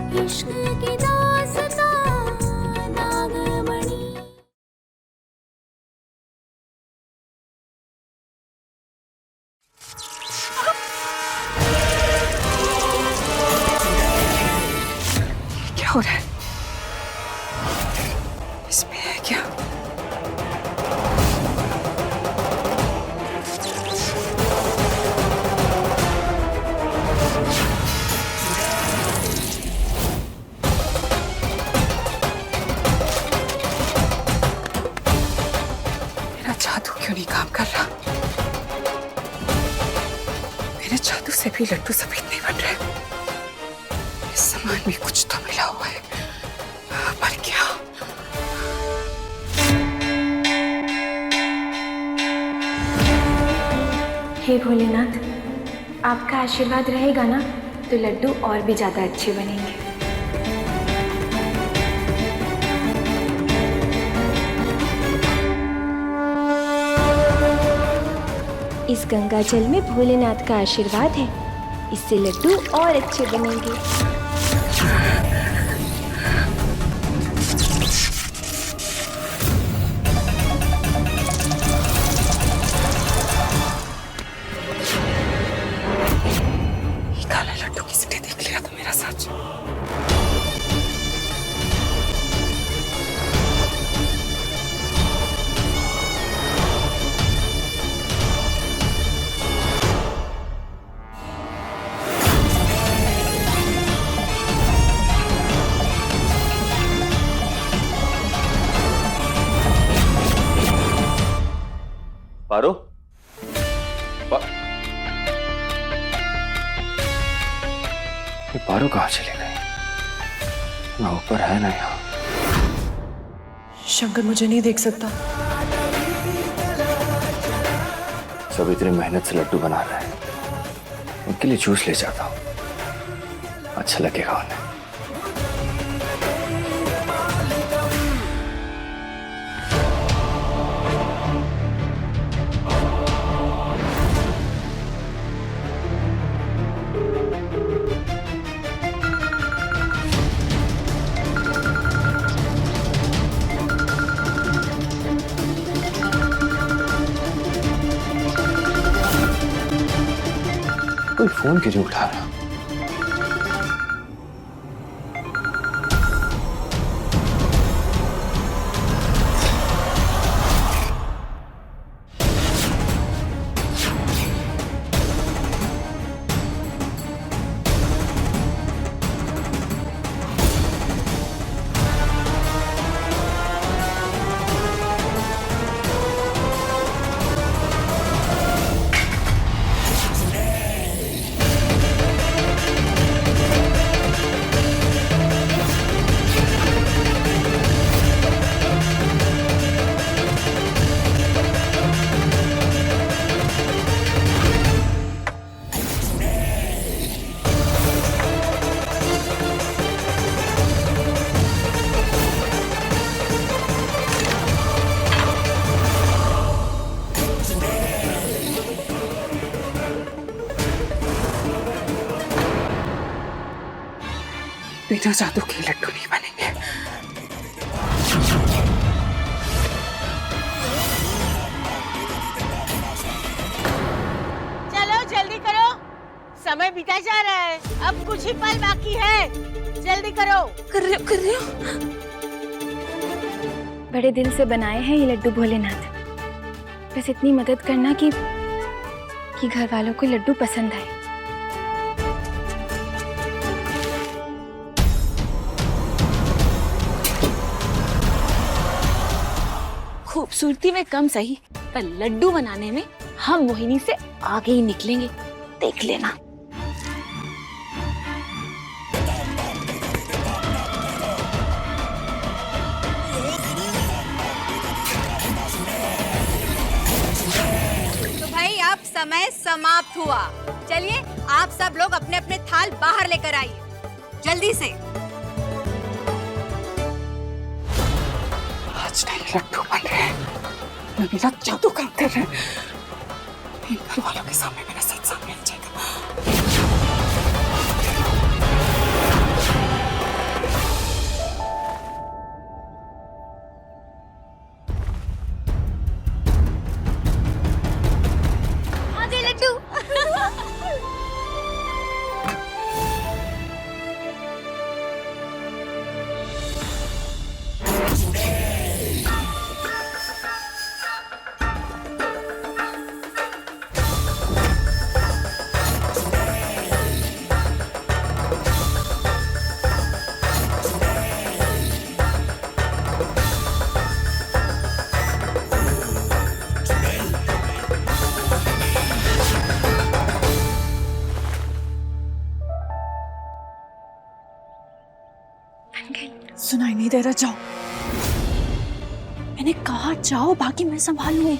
इश्क की दास्तां नागमणि। क्या हो रहा है? इसमें है क्या? मेरा जादू क्यों नहीं काम कर रहा? मेरे जादू से भी लड्डू सफेद नहीं बन रहे। इस सामान में कुछ तो मिला हुआ है, पर क्या? हे भोलेनाथ, आपका आशीर्वाद रहेगा ना तो लड्डू और भी ज्यादा अच्छे बनेंगे। इस गंगा जल में भोलेनाथ का आशीर्वाद है, इससे लड्डू और अच्छे बनेंगे। ये काला लड्डू किसने देख लिया तो मेरा सच। पारो? ये पारो कहाँ चले गए? ना ऊपर है ना यहाँ। शंकर मुझे नहीं देख सकता। सब इतनी मेहनत से लड्डू बना रहे हैं, उनके लिए जूस ले जाता हूँ, अच्छा लगेगा उन्हें। कोई फोन क्यों नहीं उठा रहा? बिना जादू के लड्डू नहीं बनेंगे। चलो जल्दी करो, समय बीता जा रहा है, अब कुछ ही पल बाकी है, जल्दी करो। कर रही हूँ। बड़े दिल से बनाए हैं ये लड्डू भोलेनाथ। बस इतनी मदद करना कि घर वालों को लड्डू पसंद आए। खूबसूरती में कम सही, पर लड्डू बनाने में हम मोहिनी से आगे ही निकलेंगे, देख लेना। तो भाई अब समय समाप्त हुआ। चलिए आप सब लोग अपने अपने थाल बाहर लेकर आइए, जल्दी से। आज नहीं लड्डू बन रहे हैं, नबीला जादू काम कर रहे हैं। इन घर वालों के सामने मेरा सच सामने आ जाएगा। बन गई। सुनाई नहीं दे रहा, जाओ। मैंने कहा जाओ, बाकी मैं संभाल लूंगी।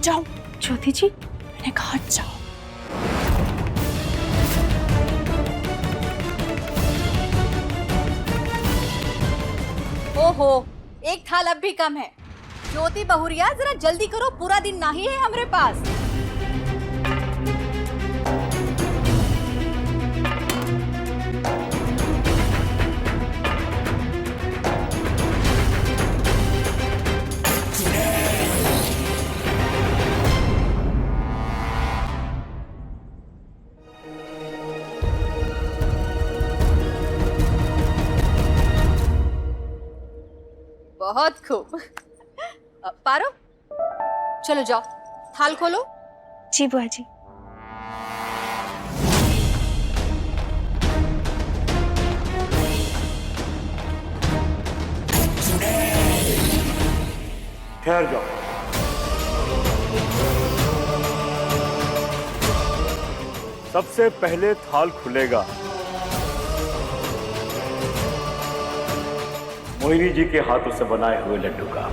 जाओ। ज्योति जी, मैंने कहा जाओ। ओहो, एक थाल अब भी कम है। ज्योति बहुरिया, जरा जल्दी करो, पूरा दिन नहीं है हमारे पास। बहुत खूब। पारो, चलो जाओ, थाल खोलो। जी बुआ जी। ठहर जाओ। सबसे पहले थाल खुलेगा मोहिनी जी के हाथों से बनाए हुए लड्डू का।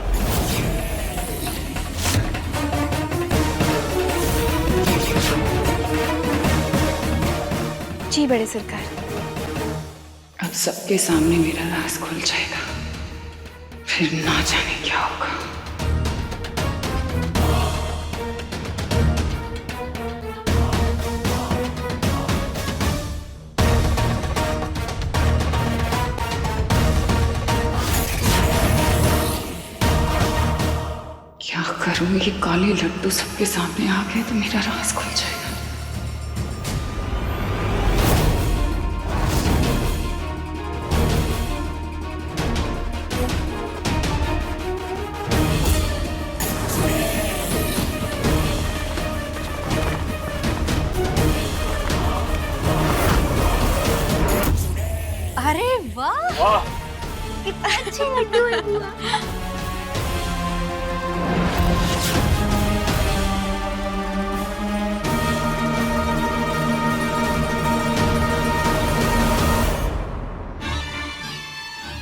जी बड़े सरकार। अब सबके सामने मेरा राज खुल जाएगा, फिर ना जाने क्या होगा। क्या करूं, ये काले लड्डू सबके सामने आ गए तो मेरा राज खुल जाएगा। अरे वाह, वाह, कितने अच्छे लड्डू है बुआ।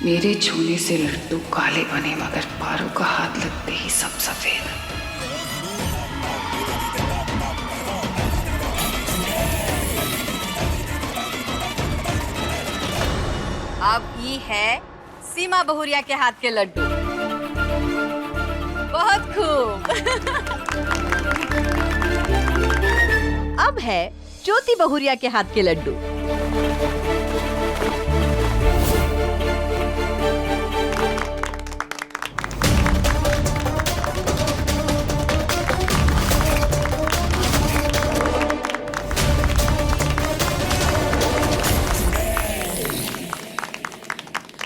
मेरे छूने से लड्डू काले बने, मगर पारू का हाथ लगते ही सब सफेद। अब ये है सीमा बहुरिया के हाथ के लड्डू। बहुत खूब। अब है ज्योति बहुरिया के हाथ के लड्डू।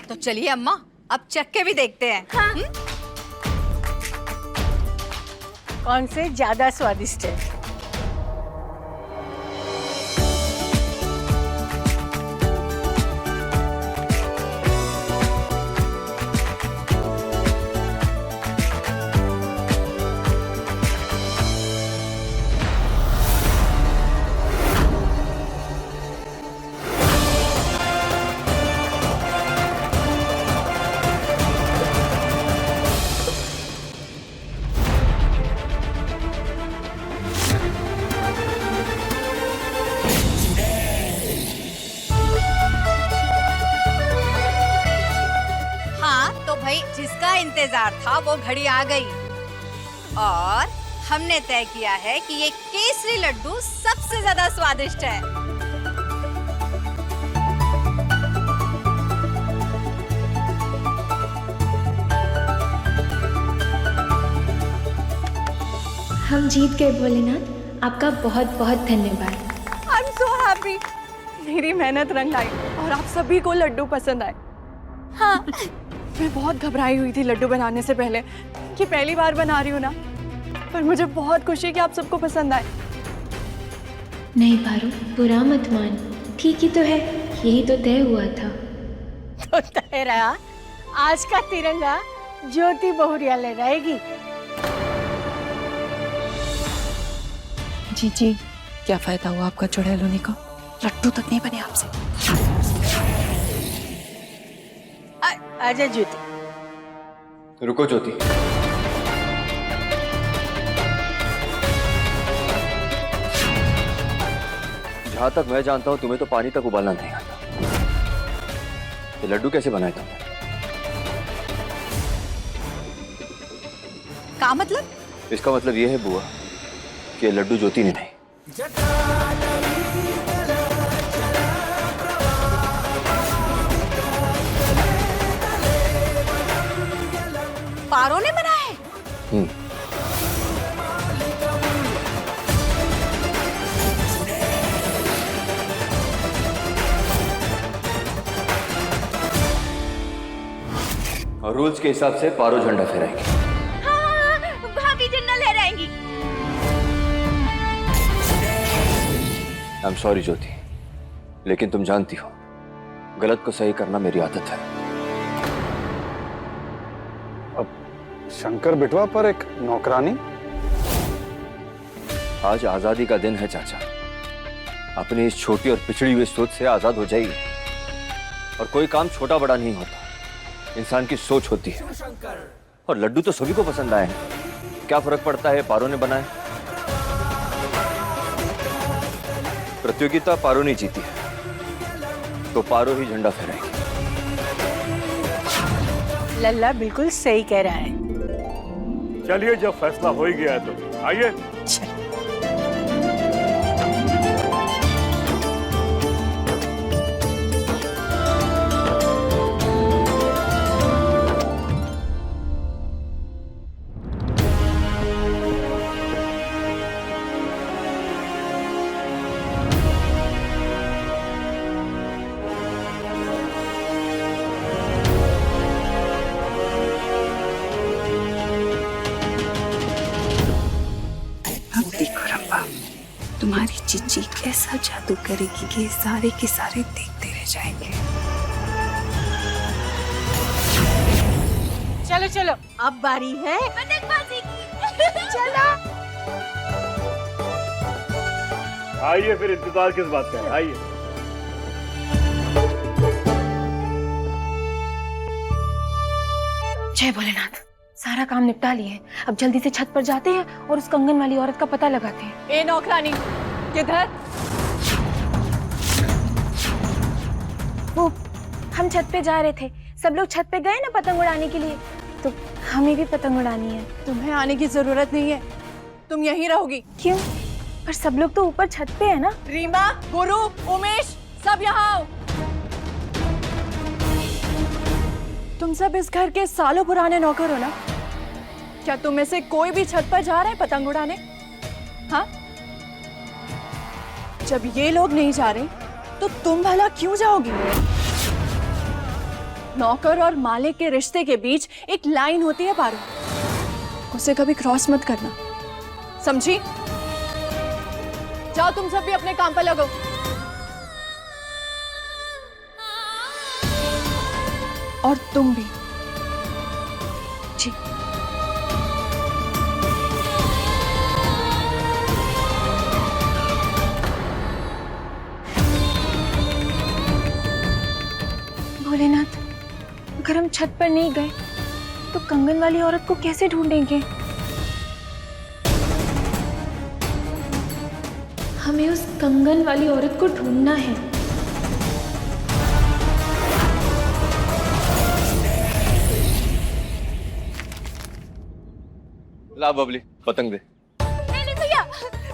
तो चलिए अम्मा, अब चक्के भी देखते हैं। हाँ। कौन से ज्यादा स्वादिष्ट है? भाई जिसका इंतजार था वो घड़ी आ गई और हमने तय किया है कि ये केसरी लड्डू सबसे ज्यादा स्वादिष्ट है। हम जीत गए भोलेनाथ, आपका बहुत बहुत धन्यवाद। I am so happy. मेरी मेहनत रंग लाई और आप सभी को लड्डू पसंद आए। हाँ, मैं बहुत घबराई हुई थी लड्डू बनाने से पहले कि पहली बार बना रही हूँ ना, पर मुझे बहुत खुशी कि आप सबको पसंद आए। नहीं पारू, बुरा मत मान, ठीक ही तो है, यही तो तय हुआ था। तो तय रहा, आज का तिरंगा ज्योति बहुरिया ले जाएगी। जी क्या फायदा हुआ आपका चुड़ैल होने का? लड्डू तक नहीं बने आपसे। आजा ज्योति। रुको ज्योति, जहां तक मैं जानता हूं तुम्हें तो पानी तक उबालना नहीं आता। ये लड्डू कैसे बनाए तुमने? का मतलब? इसका मतलब ये है बुआ कि ये लड्डू ज्योति ने नहीं, पारो ने बनाया है। और रूल्स के हिसाब से पारो झंडा फहराएंगे। हाँ, भाभी झंडा लहराएंगी। आई एम सॉरी ज्योति, लेकिन तुम जानती हो गलत को सही करना मेरी आदत है। शंकर बिटवा पर एक नौकरानी। आज आजादी का दिन है चाचा, अपनी इस छोटी और पिछड़ी हुई सोच से आजाद हो जाइए। और कोई काम छोटा बड़ा नहीं होता, इंसान की सोच होती है। और लड्डू तो सभी को पसंद आए हैं, क्या फर्क पड़ता है पारो ने बनाए। प्रतियोगिता पारो ने जीती है तो पारो ही झंडा फहराएगी। लल्ला बिल्कुल सही कह रहा है। चलिए, जब फैसला हो ही गया है तो आइए। चल। अब देखो रंबा, तुम्हारी चिच्ची कैसा जादू करेगी कि ये सारे के सारे देखते रह जाएंगे। चलो चलो, अब बारी है पतंगबाजी की। चलो। आइए, फिर इंतजार किस बात का है, आइए। जय भोलेनाथ, सारा काम निपटा लिए। अब जल्दी से छत पर जाते हैं और उस कंगन वाली औरत का पता लगाते हैं। ए नौकरानी, किधर? वो हम छत पे जा रहे थे, सब लोग छत पे गए ना पतंग उड़ाने के लिए, तो हमें भी पतंग उड़ानी है। तुम्हें आने की जरूरत नहीं है, तुम यहीं रहोगी। क्यों? पर सब लोग तो ऊपर छत पे है ना। रीमा, गुरु, उमेश, सब यहाँ आओ। तुम सब इस घर के सालों पुराने नौकर हो ना? क्या तुम में से कोई भी छत पर जा रहे हैं पतंग उड़ाने? हाँ? जब ये लोग नहीं जा रहे तो तुम भला क्यों जाओगी? नौकर और मालिक के रिश्ते के बीच एक लाइन होती है पारो, उसे कभी क्रॉस मत करना, समझी? जाओ तुम सब भी अपने काम पर लगो। और तुम भी। जी। भोलेनाथ, अगर हम छत पर नहीं गए तो कंगन वाली औरत को कैसे ढूंढेंगे? हमें उस कंगन वाली औरत को ढूंढना है। ला बबली, पतंग दे। नहीं भैया,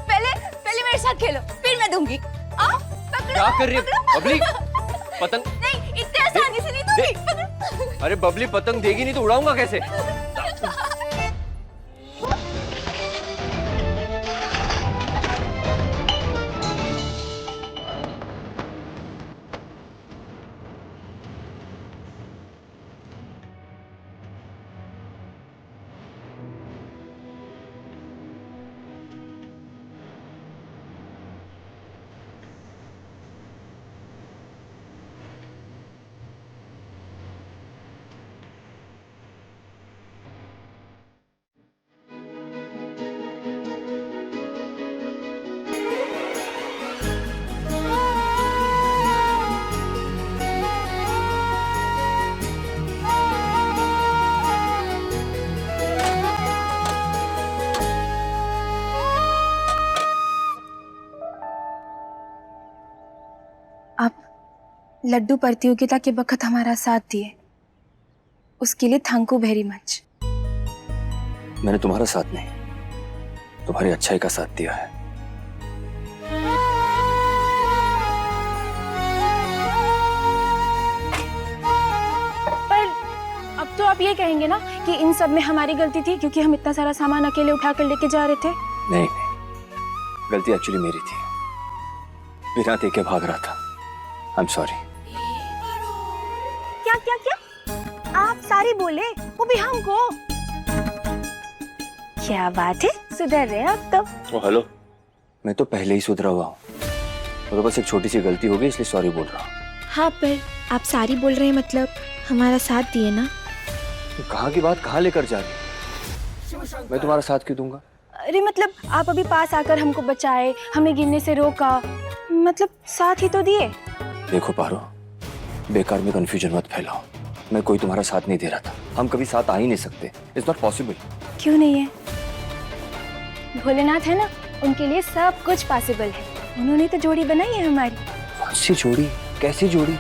पहले मेरे साथ खेलो, फिर मैं दूंगी। आओ, पकड़ो। क्या कर रही है बबली? पतंग नहीं, इतने आसानी से नहीं दूंगी। अरे बबली, पतंग देगी नहीं तो उड़ाऊंगा कैसे? लड्डू प्रतियोगिता के वक्त हमारा साथ दिए, उसके लिए थैंक यू वेरी मच। मैंने तुम्हारा साथ नहीं, तुम्हारी अच्छाई का साथ दिया है। पर अब तो आप ये कहेंगे ना कि इन सब में हमारी गलती थी, क्योंकि हम इतना सारा सामान अकेले उठा कर लेके जा रहे थे। नहीं, गलती एक्चुअली मेरी थी, बिना देखे भाग रहा था। I am sorry. क्या क्या क्या आप सारी बोले, वो भी हमको? क्या बात है, सुधर रहे अब तो। ओ हेलो, मैं तो पहले ही सुधरा हुआ हूँ, तो बस एक छोटी सी गलती हो गई इसलिए सॉरी बोल रहा हूँ। हाँ, पर आप सारी बोल रहे हैं मतलब हमारा साथ दिए ना? कहाँ की बात कहाँ लेकर जा रही? मैं तुम्हारा साथ क्यों दूंगा? अरे मतलब आप अभी पास आकर हमको बचाए, हमें गिरने से रोका, मतलब साथ ही तो दिए। देखो पारो, बेकार में कंफ्यूजन मत फैलाओ। मैं कोई तुम्हारा साथ नहीं दे रहा था, हम कभी साथ आ ही नहीं सकते। It's not possible. क्यों नहीं है? भोलेनाथ है ना, उनके लिए सब कुछ पॉसिबल है। उन्होंने तो जोड़ी बनाई है हमारी। कौन सी जोड़ी? कैसी जोड़ी?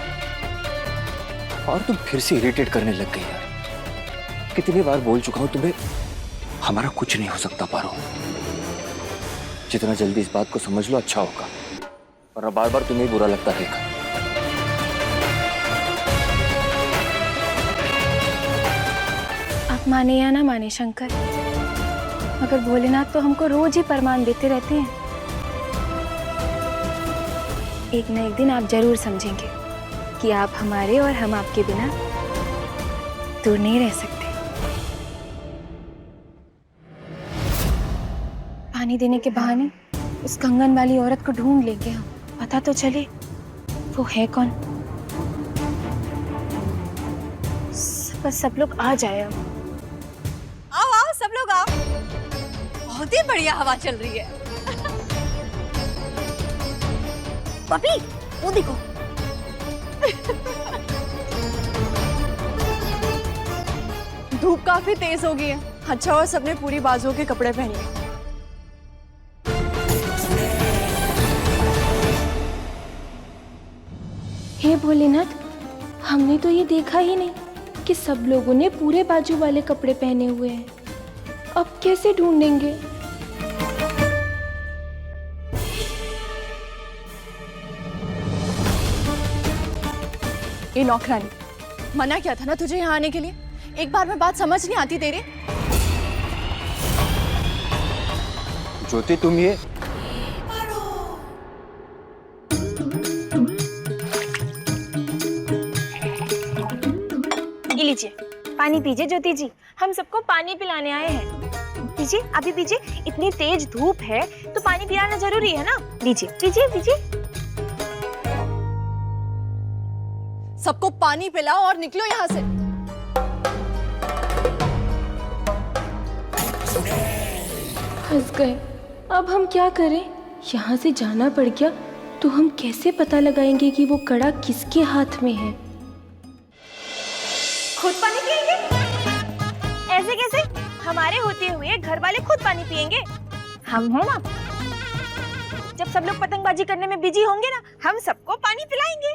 और तुम फिर से इरिटेट करने लग गई यार। कितनी बार बोल चुका हूं तुम्हें, हमारा कुछ नहीं हो सकता पारो। जितना जल्दी इस बात को समझ लो अच्छा होगा, वरना बार बार तुम्हें बुरा लगता रहेगा। आप माने या ना माने शंकर, मगर भोलेनाथ तो हमको रोज ही प्रमाण देते रहते हैं। एक न एक दिन आप जरूर समझेंगे कि आप हमारे और हम आपके बिना दूर नहीं रह सकते। पानी देने के बहाने उस कंगन वाली औरत को ढूंढ लेंगे हम, पता तो चले वो है कौन। बस सब लोग आ जाए अब। आओ आओ सब लोग आओ, बहुत ही बढ़िया हवा चल रही है। पपी, वो देखो। धूप काफी तेज हो गई है। अच्छा और सबने पूरी बाजुओं के कपड़े पहन लिए। हे भोलेनाथ, हमने तो ये देखा ही नहीं कि सब लोगों ने पूरे बाजू वाले कपड़े पहने हुए हैं। अब कैसे ढूंढेंगे? ये नौकरानी, मना किया था ना तुझे यहाँ आने के लिए। एक बार में बात समझ नहीं आती तेरे। ज्योति तुम ये लीजिए, पानी पीजिए ज्योति जी, हम सबको पानी पिलाने आए हैं। पीजिए, अभी पीजिए, इतनी तेज धूप है तो पानी पिलाना जरूरी है ना। लीजिए पीजिए पीजिए। सबको पानी पिलाओ और निकलो यहाँ से। फंस गए, अब हम क्या करें? यहाँ से जाना पड़ गया तो हम कैसे पता लगाएंगे कि वो कड़ा किसके हाथ में है? खुद पानी पिएंगे? ऐसे कैसे? हमारे होते हुए घर वाले खुद पानी पिएंगे? हम है ना, जब सब लोग पतंगबाजी करने में बिजी होंगे ना, हम सबको पानी पिलाएंगे।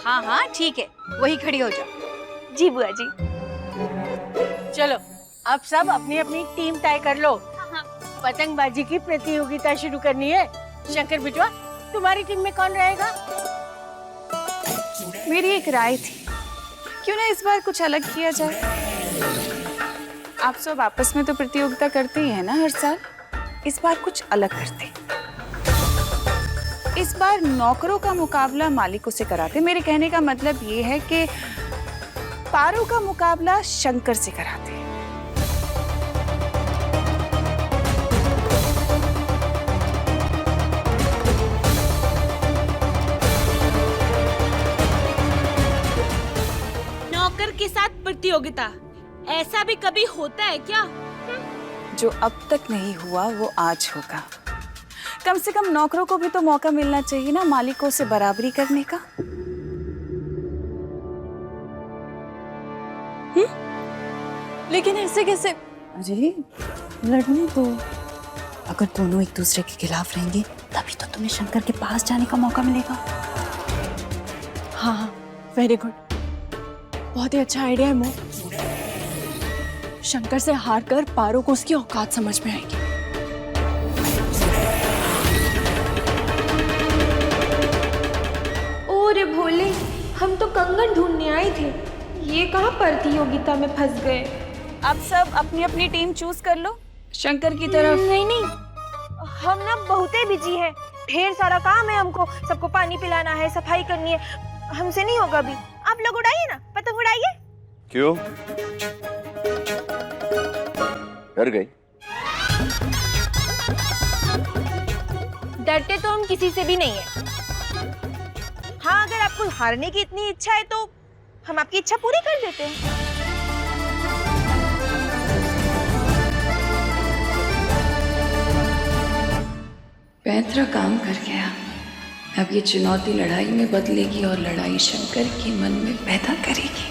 हाँ हाँ ठीक है, वही खड़ी हो जाओ। जी बुआ जी। चलो अब सब अपनी अपनी टीम तय कर लो। पतंगबाजी की प्रतियोगिता शुरू करनी है। शंकर बिटवा, तुम्हारी टीम में कौन रहेगा? मेरी एक राय थी, क्यों ना इस बार कुछ अलग किया जाए। आप सब आपस में तो प्रतियोगिता करते ही है ना हर साल, इस बार कुछ अलग करते। इस बार नौकरों का मुकाबला मालिकों से कराते। मेरे कहने का मतलब ये है कि पारो का मुकाबला शंकर से कराते। नौकर के साथ प्रतियोगिता, ऐसा भी कभी होता है क्या? जो अब तक नहीं हुआ वो आज होगा। कम से कम नौकरों को भी तो मौका मिलना चाहिए ना मालिकों से बराबरी करने का। लेकिन ऐसे कैसे? अरे लड़ने दो, अगर दोनों एक दूसरे के खिलाफ रहेंगे तभी तो तुम्हें शंकर के पास जाने का मौका मिलेगा। वेरी गुड, बहुत ही अच्छा आइडिया है मोम। शंकर से हार कर पारो को उसकी औकात समझ में आएगी। ओरे भोले, हम तो कंगन ढूंढने आए थे, ये कहाँ प्रतियोगिता में फंस गए। आप सब अपनी अपनी टीम चूज कर लो। शंकर की तरफ नहीं नहीं, हम ना बहुते बिजी हैं, ढेर सारा काम है हमको, सबको पानी पिलाना है, सफाई करनी है, हमसे नहीं होगा अभी। आप लोग उड़ाइए ना, पतंग उड़ाइए। क्यों? डर गई? डरते तो हम किसी से भी नहीं है। हाँ, अगर आपको हारने की इतनी इच्छा है तो हम आपकी इच्छा पूरी कर देते हैं। पैतरा काम कर गया। अब ये चुनौती लड़ाई में बदलेगी और लड़ाई शंकर के मन में पैदा करेगी।